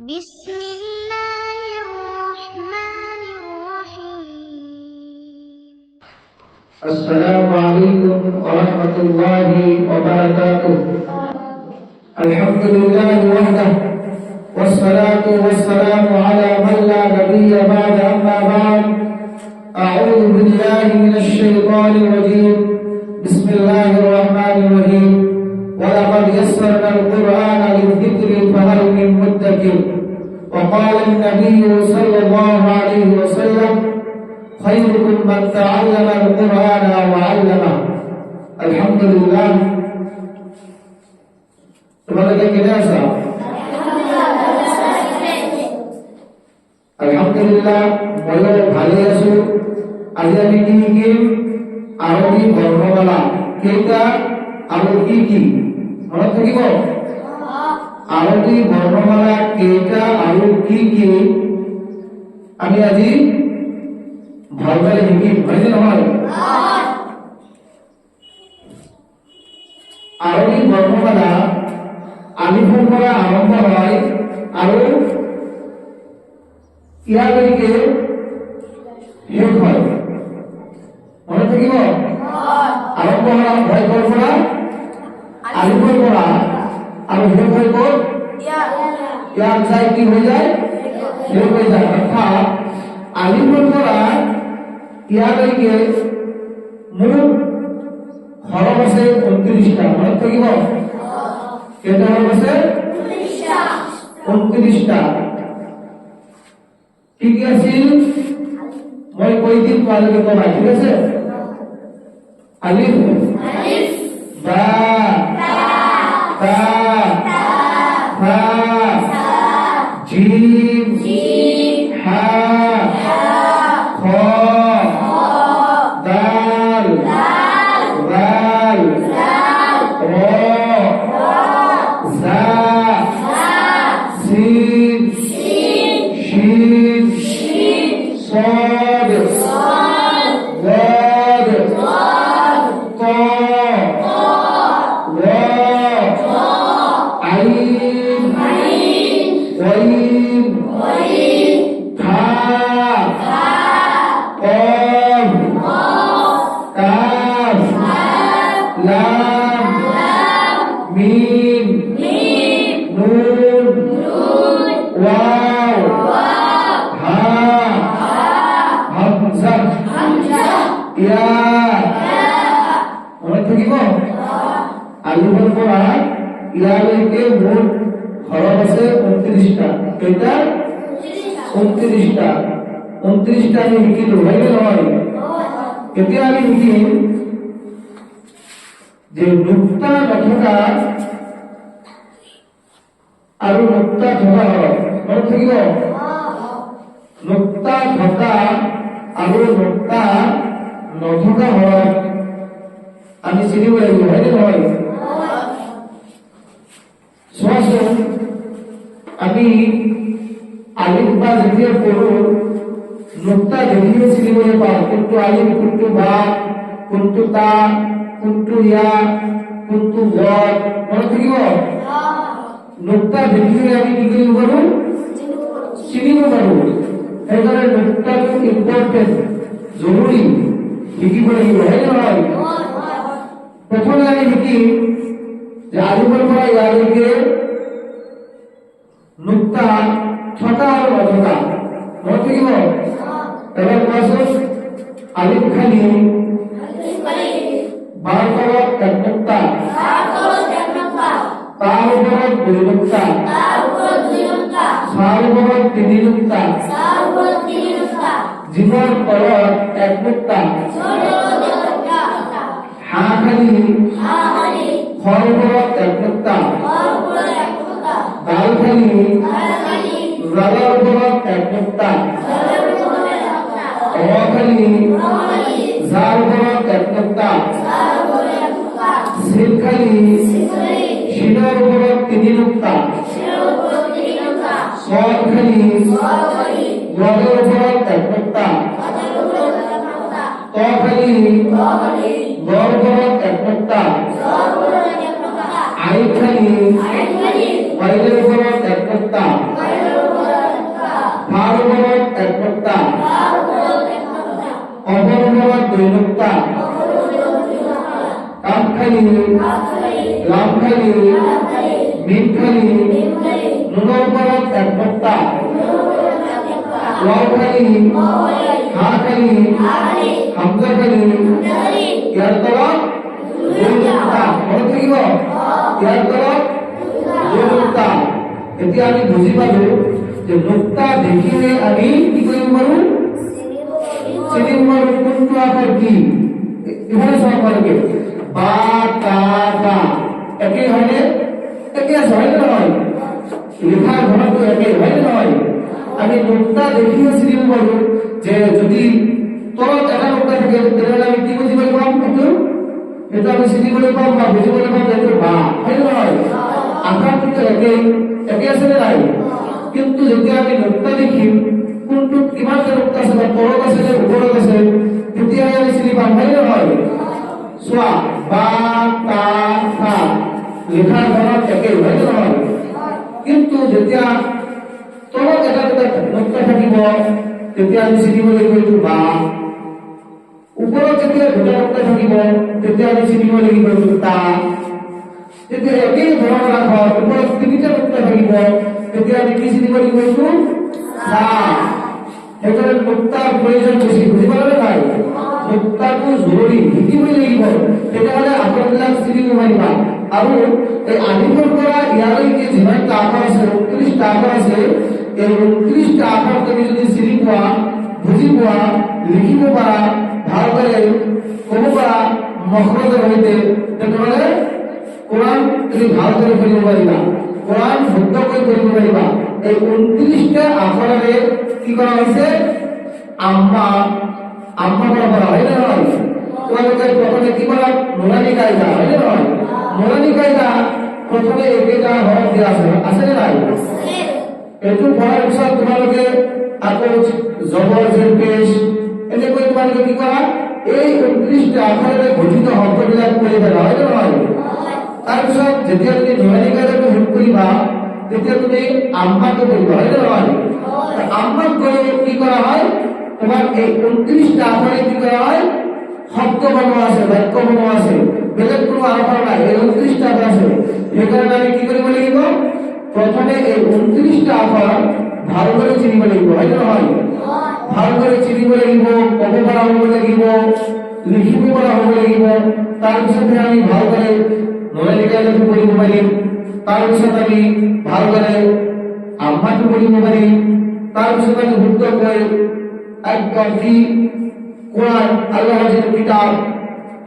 بسم الله الرحمن الرحيم. السلام عليكم ورحمة الله وبركاته. الحمد لله وحده والصلاة والسلام على من لا نبي بعد. أما بعد، أعوذ بالله من الشيطان الرجيم. بسم الله الرحمن الرحيم. ولقد يسرنا القرآن للذكر فهل من مدكر. وقال النبي صلى الله عليه وسلم: خيركم من تعلم القرآن وعلمه. الحمد لله. তোমাদেরকে কেনে আসা? আলহামদুলিল্লাহ, বলো ভালো আছো। আজ আমি কি শিকিম? আরবি বর্ণমালা কেইটা আৰু কি কি মনত থাকিব? আৰবি বৰ্ণমালা কেইটা আৰু কি কি আমি আজি ভালদৰে শিকিম, হয়নে নহয়? আৰবি বৰ্ণমালা আলিফৰ পৰা আৰম্ভ হয় আৰু ইয়ালৈকে শেষ হয়। মনত থাকিব? আৰম্ভ হয় কৰ পৰা? আলিফৰ পৰা আৰু শেষ হয় ক'ত? ইয়াত যায় কি হৈ যায়? শেষ হৈ যায়। অৰ্থাৎ আলিফৰ পৰা ইয়ালৈকে মুঠ হৰফ আছে 29টা। মনত থাকিব? কেইটা হরফ আছে? 29টা। কি কি আছিল মই কৈ দিম, তোমালোকে কবা, ঠিক আছে? আলিফ, বা, তা, ফা, জিম, হা, খ, দাল, রাল, র, জা, সিন, শিন, صاد، ضاد، طاء، واو، عين، غين، حاء، قاف، كاف، لام، ميم، نون، واو، হামজা, ইয়া। মনত থাকিব? আলিফৰ পৰা ইয়ালৈকে মুঠ হৰফ আছে 29টা। কেইটা? 29টা। 29টা আমি শিকিলো, হয়নে নহয়? এতিয়া আমি শিকিম যে নুক্তা নথকা আৰু নুক্তা থকা হৰফ। মনত থাকিব? নুক্তা থকা আৰু নুক্তা নথকা হৰফ আমি চিনিব লাগিব, হয়নে নহয়? চোৱাচোন, আমি আলিফ বা যেতিয়া পঢ়ো নুক্তা দেখিয়ে চিনিবলৈ পাওঁ। কোনটো আলিফ, কোনটো বা, কোনটো তা, কোনটো ইয়া, কোনটো গদ। মনত থাকিব? নুক্তা দেখিয়ে আমি কি কৰিব পাৰো? চিনিব পাৰো। সেইকাৰণে নুক্তাটো ইম্পৰ্টেণ্ট, জৰুৰী, শিকিব লাগিব, হয়নে নহয়? প্ৰথমে আমি শিকিম যে আলিফৰ পৰা ইয়ালৈকে নুক্তা থকা আৰু নথকা। মনত থাকিব? এবাৰ কোৱাচোন। আলিফ খালি বাৰ তলত এক নুক্তা, তাৰ ওপৰত 2 নুক্তা, চাৰ ওপৰত 3 নুক্তা, জিমৰ তলত 1 নুক্তা, হা খালি খৰ ওপৰত 1 নুক্তা, দাল খালি জালৰ ওপৰত 1 নুক্তা, ৰ খালি যাৰ ওপৰত 1 নুক্তা, সিন খালি শিনৰ ওপৰত 3 নুক্তা, সদ খালি গদেৰ ওপৰত 1 নুক্তা, ত খালি গৰ ওপৰত 1 নুক্তা, আইন খালি ওয়াইলেৰ ওপৰত 1 নুক্তা, ফাৰ ওপৰত এক নুক্তা, অবৰ ওপৰত দুই নুক্তা, কাপ খালি, লাম খালি, মিম খালি, নুনৰ ওপৰত এক নুক্তা, ওয়াও খালি, হা খালি, হামজা খালি, ইয়াৰ তলত দুই নুক্তা। মনত থাকিব, ইয়াৰ তলত দুই নুক্তা। এতিয়া আমি বুজি পালো যে নুক্তা দেখিলে আমি কি কৰিব পাৰো, চিনিব পাৰো কোনটো আখৰ কি। এখানে চাব পারবে বা তা তা একে হয়নে, একে আছে হয় না নয়, লেখার ঘনত্ব একে হয় না নয়। আমি নুক্তা দেখিয়ে চিনিব পাৰো যে যদি তলত এটা নুক্তা থাকে তেতিয়াহ'লে আমি কি বুজিবলৈ পাম, সেইটো আমি চিনিবলৈ পাম বা বুজিবলৈ পাম এইটো বা হয় না নয়। আকাৰটো একে আছে নে নাই, কিন্তু যেতিয়া আমি নুক্তা দেখিম কোনটোত কিমান নুক্তা আছে বা তলত আছে নে ওপৰত আছে তেতিয়াহে আমি চিনি পাম হয় না নহয়। চোৱা বা তা থা লেখাৰ ধৰণ একেই হয় না নহয়, কিন্তু যেতিয়া তলত এটা নুক্তা থাকিব তেতিয়া আমি চিনিব লাগিব এইটো বা, ওপৰত যেতিয়া দুটা নুক্তা থাকিব তেতিয়া আমি চিনিব লাগিব এইটো তা। যেতিয়া একেই ধৰণৰ আখৰ ওপৰত তিনিটা নুক্তা থাকিব তেতিয়া আমি কি চিনিব লাগিব এইটো সা। সেইকাৰণে নুক্তাৰ প্ৰয়োজন বেছি, বুজি পালে নাই। নুক্তাটো জৰুৰী, শিকিবই লাগিব, তেতিয়াহ'লে আখৰবিলাক চিনিব পাৰিবা। আৰু এই আলিফৰ পৰা ইয়ালৈকে যিমানটা আখৰ আছে 29টা আখৰ আছে, এই 29টা আখৰ তুমি যদি চিনি পোৱা, বুজি পোৱা, লিখিব পাৰা, ভালদৰে ক'ব পাৰা মখৰজৰ সৈতে, তেতিয়াহ'লে কোৰআন তুমি ভালদৰে পঢ়িব পাৰিবা, কোৰআন শুদ্ধকৈ পঢ়িব পাৰিবা। এই 29টা আখৰেৰে কি কৰা হৈছে, আম্মা আম্মা পঢ়া হয় না নহয়। তোমালোকে প্ৰথমে কি কৰা, নুৰানি কায়দা হয় না নহয়। নুৰানি কায়দা প্ৰথমে একেটা হৰফ দিয়া আছে নে নাই। এইটো পঢ়াৰ পিছত তোমালোকে আকৌ জবৰ জেৰ পেশ এনেকৈ তোমালোকে কি কৰা, এই 29টা আখৰেৰে গঠিত শব্দবিলাক পঢ়ি পেলা হয় না নহয়। তাৰপিছত যেতিয়া তুমি নুৰানি কায়দাটো শেষ কৰিবা তেতিয়া তুমি আম্মাটো পঢ়িবা হয় না নহয়। আম্মাক গৈ কি কৰা হয়, তোমার এই 29টা আখরে কি করা হয়, শব্দ বনোয়া আছে, বাক্য বনোয়া আছে, বেলেগ কোনো আখর নাই, এই 29টা আখর আছে। সেইকাৰণে আমি কি কৰিব লাগিব, প্ৰথমে এই 29টা আখৰ ভালদৰে চিনিব লাগিব হয় না নহয়। ভালদৰে চিনিব লাগিব, ক'ব পৰা হ'ব লাগিব, লিখিব পৰা হ'ব লাগিব। তাৰপিছতহে আমি ভালদৰে নুৰানি কায়দাটো পঢ়িব পাৰিম, তাৰপিছত আমি ভালদৰে আম্মাটো পঢ়িব পাৰিম, তাৰপিছত আমি শুদ্ধকৈ একদম কি কোরআন আল্লাহর যে কিতাব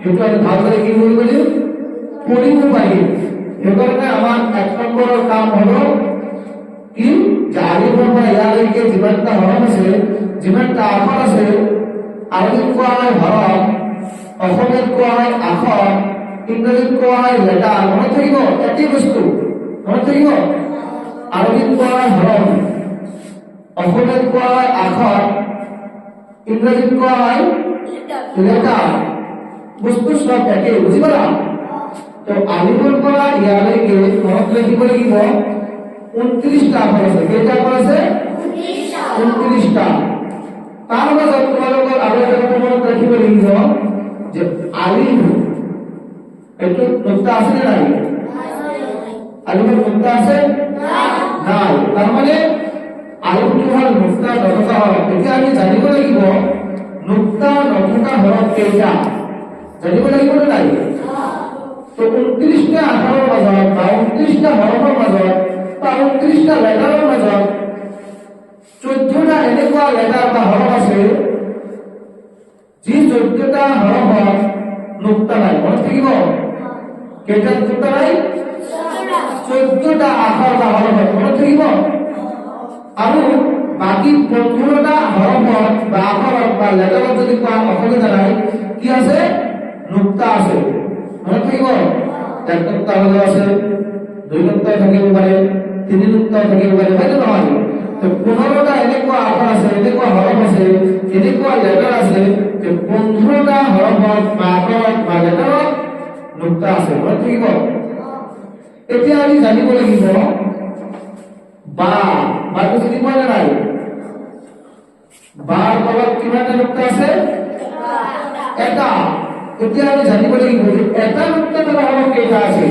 সেটা আমি ভালদরে কি বলবো যে পড়িব পারি। সেকারণে আমার 1 নম্বরের কাম হলো কি, যে আলিফের পৰা ইয়ালৈকে যিমানটা হৰফ আছে, যিমানটা আখৰ আছে, আৰবীত কোৱা হয় হৰফ, অসমীয়াত কোৱা হয় আখৰ, ইংৰাজীত কোৱা হয় লেটাৰ। মনত থাকিব, একেই বস্তু মনত থাকিব। আৰবীত কোৱা হয় হৰফ, অসমীয়াত কোৱা হয় আখৰ, ইংৰাজীত কোৱা হয় লেটাৰ। বস্তু সব একে, বুজি পালা। তো আলিফৰ পৰা ইয়ালৈকে মনত ৰাখিব লাগিব 29টা আখৰ আছে। কেইটা আখৰ আছে, 29টা। তাৰ মাজত তোমালোকৰ আৰু এটা কথা মনত ৰাখিব লাগিব যে আলিফ এইটো নুক্তা আছে নে নাই, আলিফৰ নুক্তা আছে নাই, তাৰ মানে আলিফটো হল নুক্তা নথকা হৰফ। এতিয়া আমি জানিব লাগিব নুক্তা নথকা হৰফ কেইটা, জানিব লাগিব নে নাই। তো 29টা আখৰৰ মাজত বা 29টা হৰফৰ মাজত বা 29টা লেটাৰৰ মাজত 14টা এনেকুৱা লেটাৰ বা হৰফ আছে যি 14টা হৰফত নুক্তা নাই। মনত থাকিব, কেইটা নুক্তা নাই, 14টা আখৰ বা হৰফত মনত থাকিব। আৰু বাকি 15টা হৰফত বা আখৰত বা লেটাৰত যদি কোৱা অসমীয়া জানাই কি আছে, নুক্তা আছে। মনত থাকিব, 1 নুক্তা হলেও আছে, 2 নুক্তা থাকিব পাৰে, 3 নুক্তা থাকিব পাৰে হয় না নহয়। তো 15টা এনেকুৱা আখৰ আছে, এনেকুৱা হৰফ আছে, এনেকুৱা লেটাৰ আছে যে 15টা হৰফত বা আখৰত বা লেটাৰত নুক্তা আছে। মনত থাকিব। এতিয়া আমি জানিব লাগিব বা বাটো চিনি পোৱা নাই, বাৰ তলত কিমানটা নুক্তা আছে এটা এতিয়া আমি জানিব লাগিব যে এটা নুক্তা থকা হৰফ কেইটা আছে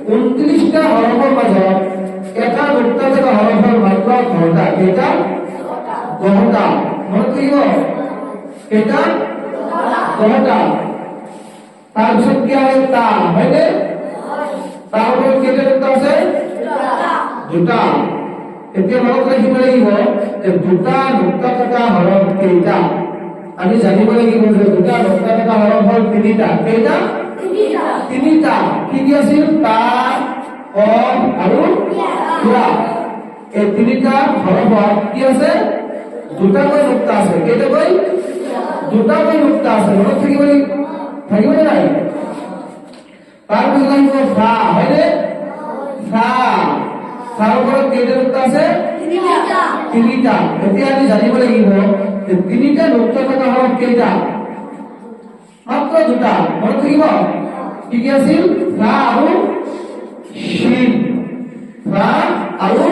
29টা হৰফৰ মাজত এটা নুক্তা থকা হৰফৰ মাত্ৰ 10টা কেইটা 10টা মনত থাকিব কেইটা 10টা তাৰপিছত কি আছে তা হয়নে তাৰ ওপৰত কেইটা নুক্তা আছে দুটা এতিয়া মনত ৰাখিব লাগিব যে দুটা নুক্তা থকা হৰফ কেইটা আমি জানিব লাগিব যে দুটা নুক্তা থকা হৰফ হ'ল তিনিটা কেইটা তিনিটা কি কি আছিল তা কফ আৰু ইয়া এই তিনিটা হৰফত কি আছে দুটাকৈ নুক্তা আছে কেইটাকৈ দুটাকৈ নুক্তা আছে মনত থাকিব নাই তাৰপিছত আহিব ফা হয়নে ফা তাৰ ওপৰত কেইটা নুক্তা আছে তিনিটা এতিয়া আমি জানিব লাগিব যে তিনিটা নুক্তা থকা হৰফ কেইটা মাত্ৰ দুটা মনত থাকিব কি কি আছিল ফা আৰু শিন ফা আৰু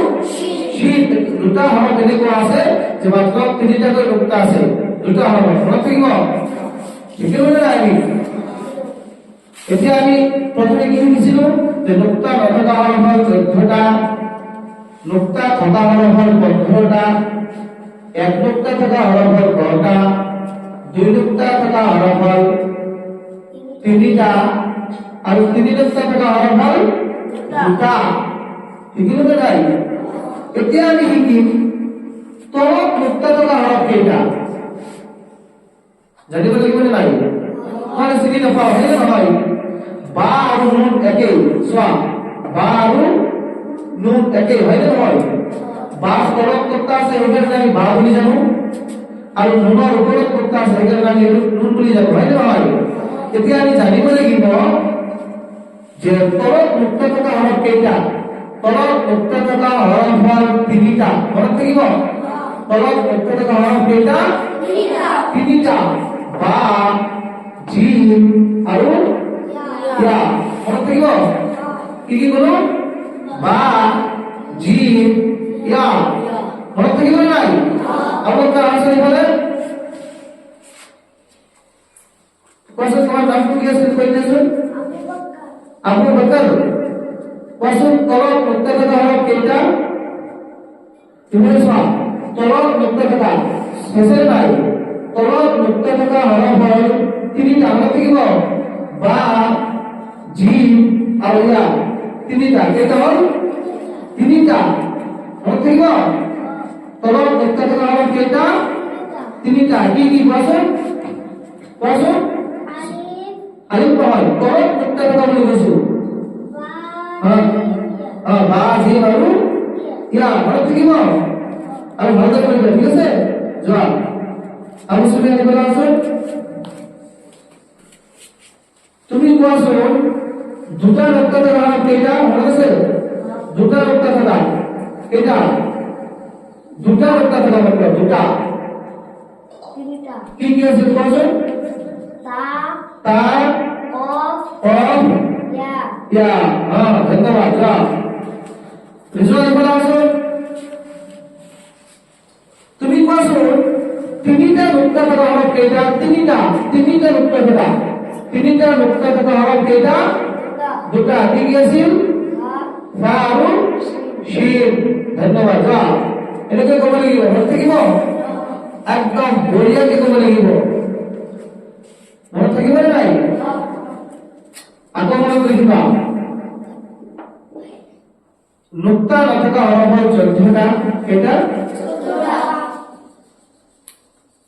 শিন দুটা হৰফ এনেকুৱা আছে যে মাত্ৰ তিনিটাকৈ নুক্তা আছে দুটা হৰফ মনত থাকিব ঠিকে নে নাই এতিয়া আমি প্ৰথমে কি শিকিছিলো যে নুক্তা নথকা হৰফ হ'ল 14টা নুক্তা থকা হরফ হল 15টা এক নুক্তা থকা হরফ হল 10টা দুই নুক্তা থকা হরফ হল 3টা আর তিন নুক্তা থকা হরফ হল 2টা শিকিলো নে নাই এতিয়া আমি শিকিম তলত নুক্তা থকা হরফ কেইটা জানিব লাগিব নে নাই মানে চিনি নাপাওঁ হয় নে নহয় বা আৰু নুন একেই চোৱা বা আৰু নুন একেই হয় নে নহয় বা তলত নুক্তা আছে সেইকাৰণে আমি বা বুলি জানো আৰু নুনৰ ওপৰত নুক্তা আছে সেইকাৰণে আমি নুন বুলি জানো হয় নে নহয় এতিয়া আমি জানিব লাগিব যে তলত নুক্তা থকা হৰফ কেইটা তলত নুক্তা থকা হৰফ হ'ল তিনিটা মনত থাকিব তলত নুক্তা থকা হৰফ কেইটা তিনিটা বা জিম আৰু ইয়া মনত থাকিব কি কি বলো বা জিম ইয়া মনত থাকিব নাই আপোনালোকে আনসার বলে কোশ্চেন তোমার নাম কি আছে কই দিয়েছেন আবু বকর কোশ্চেন তলত নুক্তা থকা হরফ কেইটা তুমি চোৱা তলত নুক্তা থকা শেষে নাই তলত নুক্তা থকা হৰফ হ'ল তিনিটা মনত থাকিব বা জিম আৰু ইয়া তিনিটা কেইটা হ'ল তিনিটা মনত থাকিব তলত নুক্তা থকা হরফ কেইটা তিনিটা কি কি কোৱাচোন আলিফ নহয় তলত নুক্তা থকা বুলি কৈছো বা জিম আৰু ইয়া মনত থাকিব আৰু ভালদৰে কৰিবা ঠিক আছে যোৱা আৰু শুনি আনিব আছোন তুমি কোৱাচোন দুটা নুক্তা থকা হরফ কেইটা মনত আছে দুটা নুক্তা থকা কেইটা দুটা নুক্তা থকা মাত্র দুটা কি কি আছে কোৱাচোন তা কফ ইয়া ধন্যবাদ যা ৰিজওয়ান বলা আছে তুমি কোৱাচোন তিনিটা নুক্তা থকা হৰফ কেইটা তিনিটা নুক্তা থকা হৰফ কেইটা দুটা কি কি আছিল ফা আৰু শিন ধন্যবাদ যা এনেকে ক'ব লাগিব মনত থাকিব একদম বঢ়িয়াকে ক'ব লাগিব মনত থাকিব নাই আকৌ মনত ৰাখিবা নুক্তা নথকা হরফ হ'ল 14টা এটা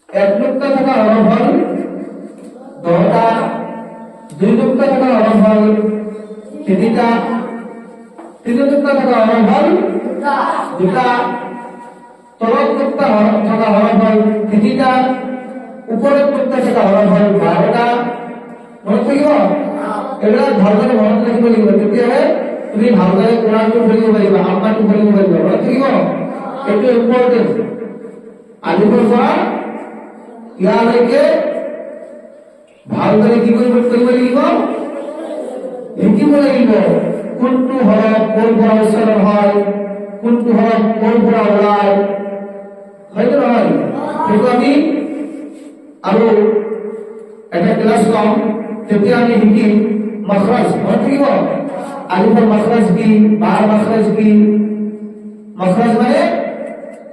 এক নুক্তা থকা হরফ হ'ল 10টা দুই নুক্তা থকা হরফ হ'ল 3টা তিন নুক্তা থকা হরফ হ'ল 2টা তলত নুক্তা থকা হরফ হ'ল 3টা উপৰত নুক্তা থকা হৰফ হ'ল 12টা মনত থাকিব এবিলাক ভালদৰে মনত ৰাখিব লাগিব তেতিয়াহে তুমি ভালদৰে কোৰানটো পঢ়িব পাৰিবা আম্মাটো পঢ়িব পাৰিবা মনত থাকিব এইটো ইম্পৰ্টেন্ট আলিফৰ পৰা ইয়ালৈকে ভালদৰে কি কৰিব লাগিব শিকিব লাগিব কোনটো হৰফ কোন পৰা উচ্চাৰণ হয় কোনটো হৰফ কোন পৰা ওলায় হয় নে নহয় কিন্তু আমি আৰু এটা ক্লাছ লম তেতিয়া আমি শিকিম মখৰাজ মনত থাকিব আলিফৰ মখৰাজ কি বাৰ মখৰাজ কি মখৰাজ মানে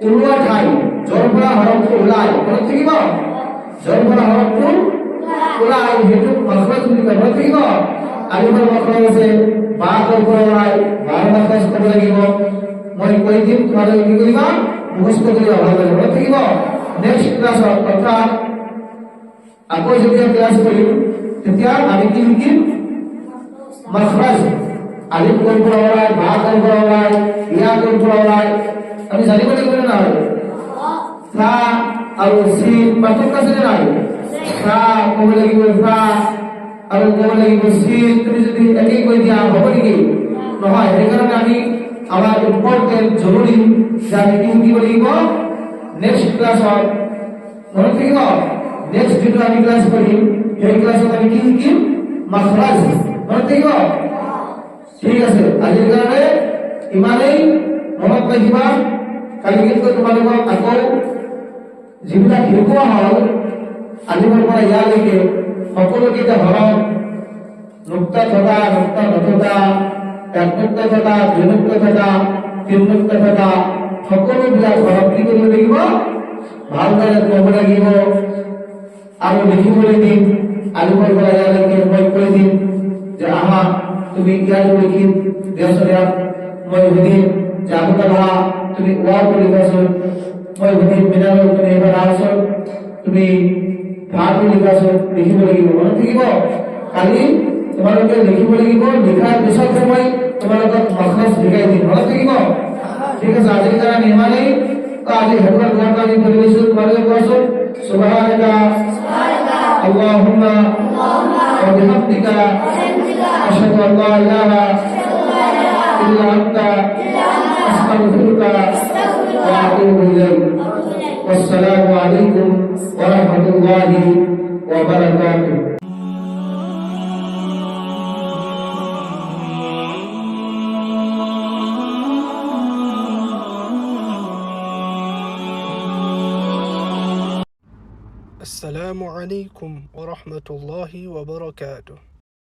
ওলোৱা ঠাই য'ৰ পৰা হৰফটো ওলাই মনত থাকিব য'ৰ পৰা হৰফটো ওলাই সেইটো মখৰাজ বুলি কয় মনত থাকিব আলিফৰ মখৰাজ আছে বা য'ৰ পৰা ওলাই বাৰ মখৰাজ ক'ব লাগিব মই কৈ দিম তোমালোকে কি কৰিবা মুখস্থ কৰিবা ভালদৰে মনত থাকিব নেক্সট ক্লাছত অৰ্থাৎ আকৌ যেতিয়া ক্লাছ কৰিম তেতিয়া আমি কি শিকিম মখৰাজ আলিফ ক'ৰ পৰা ওলাই বা ক'ৰ পৰা ওলাই ইয়া ক'ৰ পৰা ওলাই আমি জানিব লাগিব না ফা আৰু সিন পাৰ্থক্য আছে নে নাই ফা ক'ব লাগিব ফা আৰু ক'ব লাগিব সিন তুমি যদি একেই কৈ দিয়া হ'ব নেকি নহয় সেইকাৰণে আমি আমাৰ ইম্পৰ্টেণ্ট জৰুৰী যে আমি কি শিকিব লাগিব নেক্সট ক্লাছত মনত থাকিব নেক্সট যেটো আমি ক্লাছ কৰিম সেই ক্লাছত আমি কি শিকিম মখৰাজ মনত থাকিব ঠিক আছে আজিৰ কাৰণে ইমানেই মনত ৰাখিবা কালি কিন্তু তোমালোকক আকৌ যিবিলাক শিকোৱা হ'ল আজিৰ পৰা ইয়ালৈকে সকলোকেইটা হৰফ নুক্তা থকা নুক্তা নথকা এক নুক্তা থকা দুই নুক্তা থকা তিন নুক্তা থকা সকলোবিলাক হৰফ কি কৰিব লাগিব ভালদৰে ক'ব লাগিব আৰু লিখিবলৈ দিম আলিফৰ পৰা ইয়ালৈকে মই কৈ দিম যে আহা তুমি ইয়াত লিখি দিয়াচোন ইয়াত মই সুধিম যে আবুতালা তুমি ওয়াও লিখাচোন মই সুধিম মিনারুল তুমি এবাৰ আহচোন তুমি ভাটো লিখাচোন লিখিব লাগিব মনত থাকিব কালি তোমালোকে লিখিব লাগিব লিখাৰ পিছত মই তোমালোকক মখৰাজ শিকাই দিম মনত থাকিব ঠিক আছে আজিৰ কাৰণে ইমানেই আজি হেডৰ দোৱাটা আমি কৰি লৈছো তোমালোকে কোৱাচোন সুবহানাকা আল্লাহুম্মা ওয়া বিহামদিকা আশহাদু আল লা ইলাহা ইল্লা আনতা আস্তাগফিরুকা ওয়া আতুবু ইলাইক ওয়াসসালামু আলাইকুম ওয়া রাহমাতুল্লাহি ওয়া বারাকাতুহু السلام عليكم ورحمة الله وبركاته.